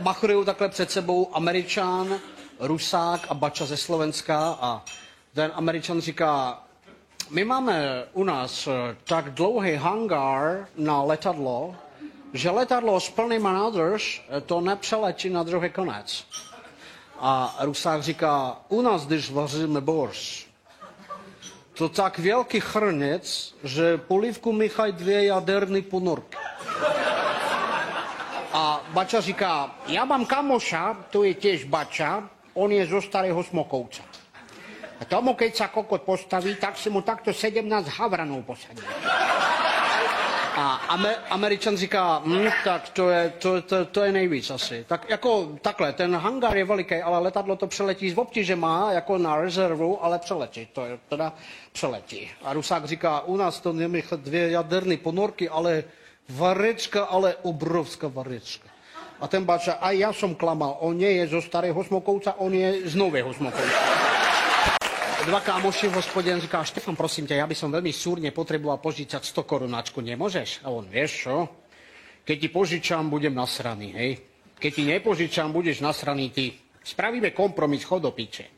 machrují takhle před sebou Američan, Rusák a Bača ze Slovenska a ten Američan říká, my máme u nás tak dlouhý hangár na letadlo, že letadlo s plnýma nádrž to nepřeletí na druhý konec. A Rusák říká, u nás, když vaříme borš, to tak veľký chrnec, že polívku míchají 2 jaderné ponorky. A Bača říká, ja mám kamoša, to je tiež Bača, on je zo Starého Smokovca. A tomu, keď sa kokot postaví, tak si mu takto 17 havranov posadí. A Američan říká, tak to je nejvíc asi. Tak jako takhle, ten hangár je veliký, ale letadlo to přeletí z obtíže má, jako na rezervu, ale přeletí, to je teda přeletí. A Rusák říká, u nás to nemí 2 jaderné ponorky, ale varečka, ale obrovská varečka. A ten Bača, aj ja som klamal, on nie je zo Starého Smokovca, on je z Nového Smokovca. 2 kámoši v hospodě říká, Štefan, prosím ťa, ja by som veľmi súrne potreboval požičať 100 korunáčku, nemôžeš? A on, vieš čo? Keď ti požičam, budem nasraný, hej? Keď ti nepožičam, budeš nasraný ty. Spravíme kompromis, chod do piče.